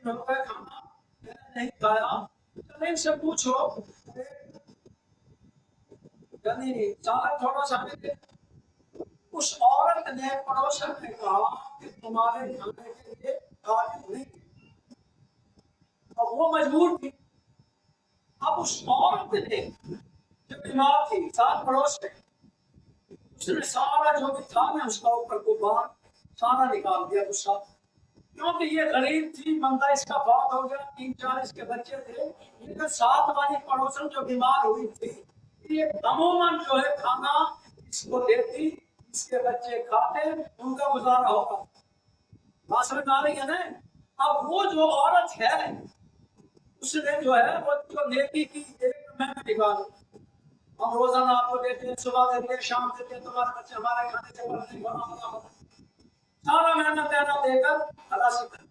کھانا نہیں کھایا، چلے سے پوچھو یعنی چاہے تھوڑا سا دے۔ اس عورت نے پڑوسن نے کہا کہ تمہارے کھانے کے لیے قابل نہیں، اور وہ مجبور تھی۔ اب اس عورت نے جو بیمار تھی ساتھ پڑوس میں، اس نے سارا جو بھی تھا نا اس کا اوپر غبار سارا نکال دیا غصہ، کیونکہ یہ غریب تھی، بندہ اس کا فوت ہو گیا، 3-4 اس کے بچے تھے، لیکن ساتھ والی پڑوسن جو بیمار ہوئی تھی یہ عموماً جو ہے کھانا اس کو دیتی، اس کے بچے کھاتے، ان کا گزارا ہوگا۔ بات سمجھ آ رہی ہے نا؟ اب وہ جو عورت ہے اس نے جو ہے وہ جو نیکی کی ایک میں نکالوں، ہم روزانہ آپ کو دیتے ہیں، صبح دیتے ہیں، شام دیتے ہیں، تمہارے بچے ہمارے کھانے سے پڑھنے نہیں بنا سارا محنت تیرا دے کر خلاصی کر۔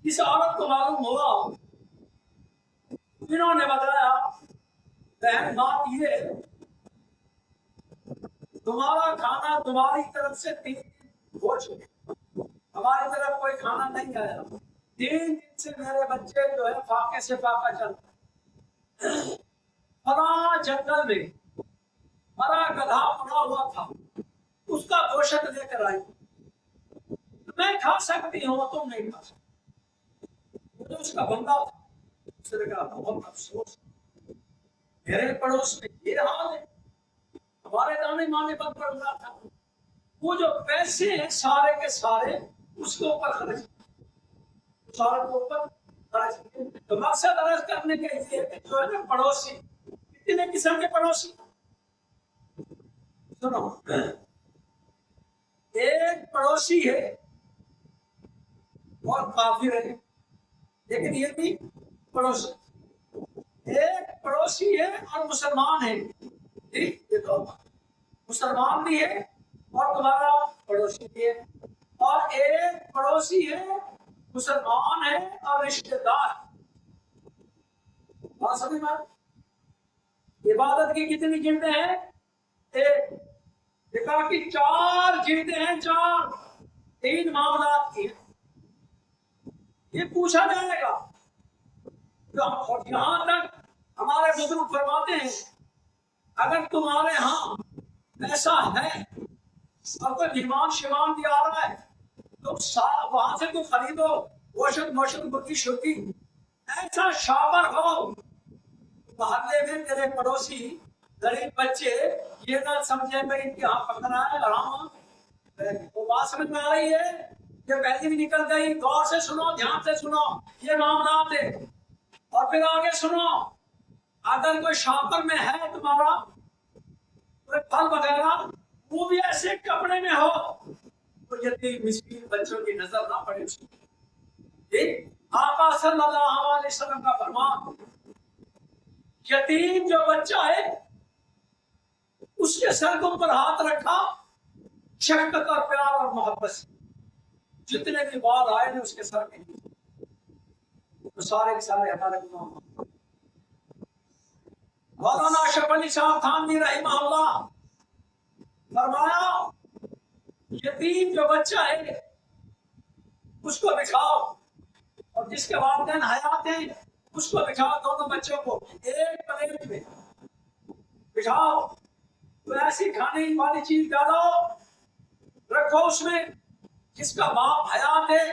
اس عورت کو معلوم ہوا، انہوں نے بتایا بہن بات یہ تمہارا کھانا تمہاری طرف سے 3 دن ہو چکے، ہماری طرف کوئی کھانا نہیں آیا، 3 دن سے میرے بچے جو ہے فاقے سے فاقہ چل رہے، فلاں جنگل میں بڑا گدھا پڑا ہوا تھا، اس کا گوشت لے کر آئی، میں کھا سکتی ہوں تم نہیں کھا سکتی۔ جو اس کا بندہ تھا اس نے کہا بہت افسوس میرے پڑوس میں یہ حال ہے، ہمارے دانے مانے پر پڑ رہا تھا، وہ جو پیسے ہیں سارے کے سارے اس کے اوپر خرچ سارے کے اوپر خرچ کیے۔ تو مقصد عرض کرنے کے لیے کہ جو ہے نا پڑوسی کتنے قسم کے پڑوسی، سنو ایک پڑوسی ہے اور کافر ہے، لیکن یہ بھی پڑوسی، ایک پڑوسی ہے اور مسلمان ہے، یہ تو مسلمان بھی ہے اور تمہارا پڑوسی بھی ہے، اور ایک پڑوسی ہے مسلمان ہے اور رشتے دار۔ بات سمجھ میں؟ عبادت کی کتنی جلدیں ہیں؟ ایک دیکھا کہ 4 جلدیں ہیں، 3 معاملات کی، یہ پوچھا جائے گا۔ اور یہاں تک ہمارے بزرگ فرماتے ہیں اگر تمہارے ہاں ایسا ہے اور کوئی مہمان شمان بھی آ رہا ہے تو وہاں سے تو خریدو گوشت موشت مرغی شرگی، ایسا شاور ہو محلے میں تیرے پڑوسی غریب بچے یہ نہ سمجھے میں ان کے ہاں پکڑا ہے حرام، وہ بات سمجھ میں آ رہی ہے؟ یہ پہلی بھی نکل گئی، غور سے سنو، دھیان سے سنو، یہ معاملات ہے۔ اور پھر آگے سنو، اگر کوئی شاپر میں ہے تمہارا کوئی پھل وغیرہ وہ بھی ایسے کپڑے میں ہو تو یتیم مسکین بچوں کی نظر نہ پڑے اس کی۔ آقا صلی اللہ علیہ وسلم کا فرمان یتیم جو بچہ ہے اس کے سر کے اوپر ہاتھ رکھا، شفقت اور پیار اور محبت سے جتنے بھی بال آئے نے اس کے سر کے تو سارے کے سارے ہمارے گناہ۔ مولانا اشرف علی صاحب تھانوی رحمہ اللہ فرمایا یتیم جو بچہ ہے اس کو بٹھاؤ، اور جس کے والدین حیات ہیں اس کو بٹھاؤ، دونوں بچوں کو ایک پلیٹ میں بٹھاؤ، تو ایسی کھانے والی چیز ڈالو رکھو اس میں، جس کا باپ حیات ہے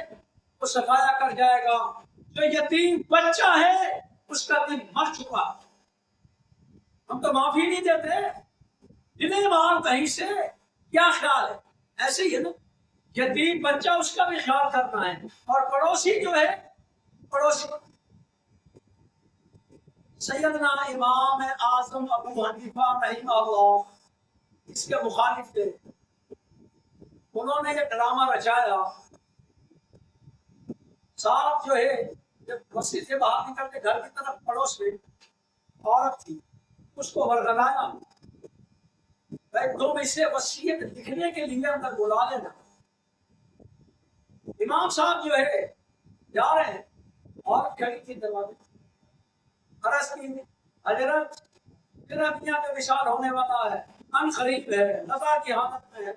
وہ صفایا کر جائے گا، جو یتیم بچہ ہے اس کا دل مر چکا، ہم تو معافی نہیں دیتے، دلیں مار کہیں سے، کیا خیال ہے؟ ایسے ہی ہے نا، یتیم بچہ اس کا بھی خیال کرنا ہے، اور پڑوسی جو ہے پڑوسی سیدنا امام اعظم ابو حنیفہ رحمہ اللہ اس کے مخالف تھے، انہوں نے یہ ڈرامہ رچایا، صاحب جو ہے جب مسجد سے باہر نکل کے گھر کی طرف پڑوس میں عورت تھی اس کو ورگلایا، تم اسے وصیت لکھنے کے لیے اندر بلا لینا۔ امام صاحب جو ہے جا رہے ہیں، عورت کھڑی تھی دروازے، عرض کی حضرت میرا میاں کا وصال ہونے والا ہے، ان قریب ہے، نظر کی حالت میں ہے،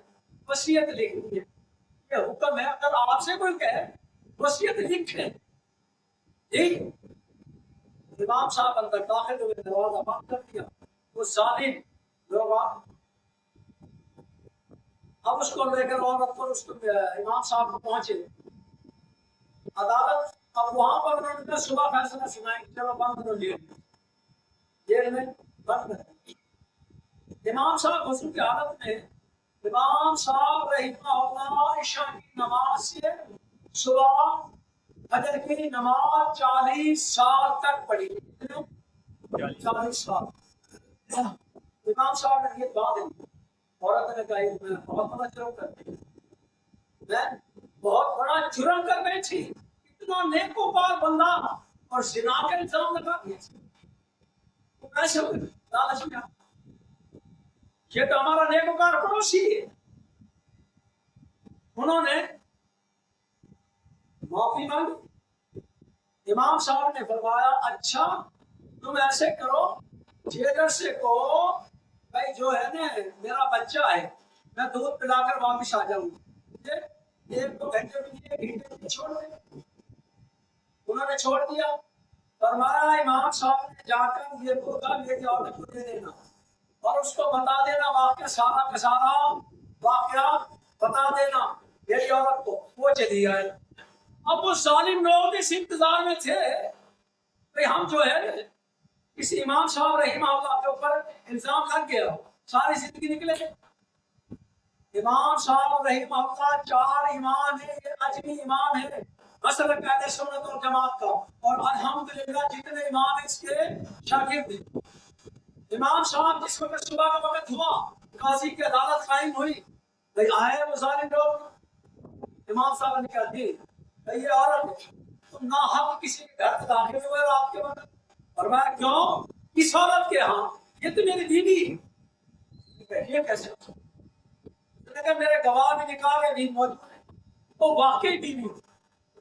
وصیت لکھنی ہے، یہ حکم ہے، اگر آپ سے کوئی کہے वसीयत लिखे। इमाम साहब अंदर दाखिल हुए, दरवाजा बंद कर दिया। वो जालिम लोग अब उसको लेकर औरत को उसको इमाम साहब को पहुंचे अदालत। अब वहां पर उन्होंने सुबह फैसला सुनाया कि चलो बंद करो जेल में बंद कर। इमाम साहब हुजूर की हालत में, इमाम साहब रहमतुल्लाह इशा की नमाज से सुबह फजर की नमाज 40 साल तक पढ़ी। 40 साल इमाम साहब ने ये बात दी। औरत ने कहा मैं बहुत बड़ा जुर्म कर बैठी, मैं बहुत बड़ा जुर्म कर बैठी, इतना नेकोकार बंदा और जिना का इल्जाम लगा दिया। कैसे लालच में ये तो हमारा नेकोकार पड़ोसी है। उन्होंने माफी मांगी। इमाम साहब ने फरमाया अच्छा तुम ऐसे करो, जेलर से कहो भाई जो है ना मेरा बच्चा है, मैं दूध पिलाकर वापस आ जाऊंगा, एक दो घंटे में छोड़ दे। उन्होंने छोड़ दिया। फरमाया इमाम साहब ने जाकर ये बोला मेरी औरत को दे देना और उसको बता देना वाक्य सारा का सारा वाक्य बता देना मेरी औरत को। वो चली आए। अब वो जालिम लोग इस इंतजार में थे भाई हम जो है किसी इमाम साहब रहमतुल्लाह के ऊपर इल्जाम लग गया, सारी जिंदगी निकले। इमाम साहब रहमतुल्लाह 4 इमाम है, ये अजमी इमाम है मसलक अहले सुन्नत वल जमात का, और अल्हम्दुलिल्लाह जितने इमाम इसके शागिर्द हैं। इमाम साहब जिस वक्त सुबह का वक्त हुआ, काजी की अदालत कायम हुई, भाई आए वो जालिम लोग। इमाम साहब ने कहा दी ये औरत तुम ना हक किसी के घर दाखिल हुए रात के वक्त। और मैं क्यों किस औरत के यहाँ, ये तो मेरी बीवी है। ये कैसे? मेरे गवाह भी निकाल के नहीं मौजूद है, वो वाकई बीवी।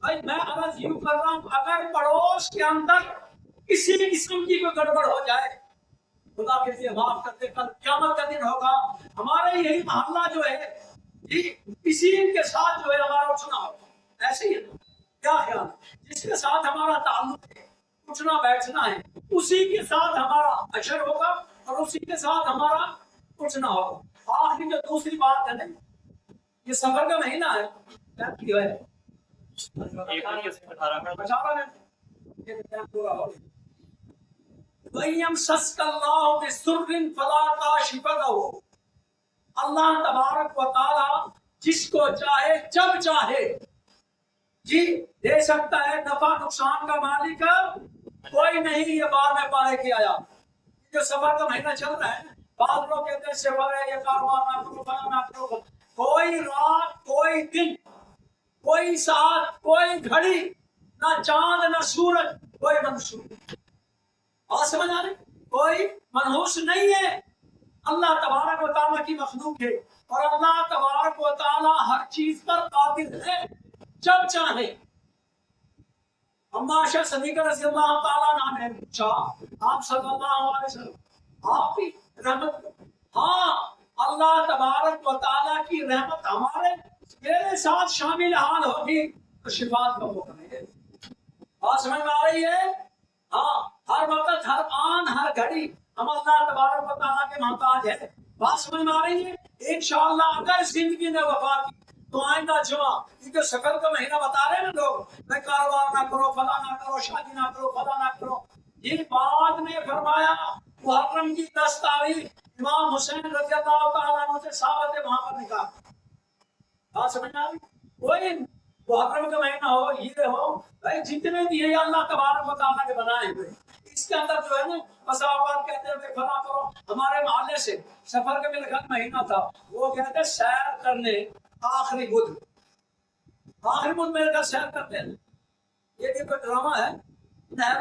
भाई मैं अर्ज यूं कर रहा हूँ अगर पड़ोस के अंदर किसी भी किस्म की कोई गड़बड़ हो जाए, खुदा के लिए माफ कर दे, कल क़यामत का दिन होगा। हमारे यही मोहल्ला जो है किसी के साथ जो है हमारा उठना होगा, ऐसे ही है। क्या ख्याल? जिसके साथ हमारा ताल्लुक है, उठना बैठना है, उसी के साथ हमारा अशर होगा और उसी के साथ हमारा उठना होगा। आखिरी जो दूसरी बात है ना, ये सफर का महीना है, क्या किया है? 18 मिनट अल्लाह तबारक व तआला जिसको चाहे जब चाहे जी दे सकता है। नफा नुकसान का मालिक कोई नहीं। ये बाद में पाले के आया जो सफर का महीना चल रहा है, बाद लोग कहते हैं सफर है, ये कारोबार ना करो, फला ना करो। कोई रात, कोई दिन, कोई साथ, कोई घड़ी, ना चांद ना सूरज, कोई मंसूर। बात समझ आ रही? कोई मनहूस नहीं है। अल्लाह तबारक व तआला की मखलूक है और अल्लाह तबारक व तआला हर चीज पर कादिर है जब चाहे। अम्मा आयशा सिद्दीक़ा रज़ियल्लाहु तआला अन्हा ने पूछा आप सल्लल्लाहु अलैहि वसल्लम आप भी रहमत, हाँ अल्लाह तबारक व तआला की रहमत हमारे मेरे साथ शामिल हाल होगी तो शिफात का मौका है। बात समझ में आ रही है? हाँ हर वक्त, हर आन, हर घड़ी हम अल्लाह तबारक व तआला के मोहताज है। बात समझ में आ रही है? इंशाअल्लाह अगर जिंदगी में वफा की तो आइंदा जुमा ये जो सफर का महीना बता रहे हैं ना लोग, मैं कारोबार ना करो, फला ना करो, शादी ना करो, फला ना करो। ये बाद में फरमाया मुहर्रम की 10 तारीख इमाम हुसैन रज़ियल्लाहु तआला अन्हु से साहबत वहां पर निकाह। बात समझ में आ रही? कोई मुहर्रम का महीना हो, ये हो, भाई जितने भी है अल्लाह तबारक व तआला के बनाए हुए, इसके अंदर जो है ना मसावत कहते हैं फला करो। हमारे मोहल्ले से सफर का मेरे ख्याल महीना था, वो कहते सैर करने आखिरी बुध मेरे घर सैर करते हैं। ये भी कोई ड्रामा है। नहर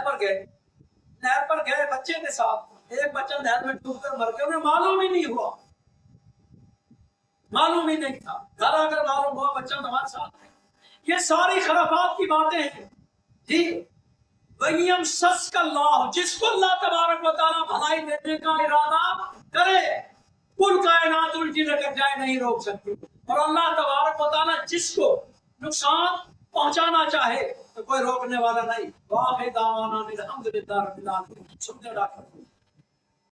पर गए बच्चे के साथ, एक बच्चा नहर में डूबकर मर गया, उन्हें मालूम ही नहीं हुआ, मालूम ही नहीं था। घर आकर मालूम हुआ बच्चा हमारे साथ है। ये सारी खराफात की बातें हैं जी। वयम सस का अल्लाह, जिसको अल्लाह तबारक व तआला भलाई देने का इरादा करे कुल कायनात उल्टी लटक जाए नहीं रोक सकती। और अल्लाह तबारक व तआला जिसको नुकसान पहुंचाना चाहे तो कोई रोकने वाला नहीं। वाह दावाना अल्हम्दुलिल्लाह रब्बिल आलमीन। सुनते डॉक्टर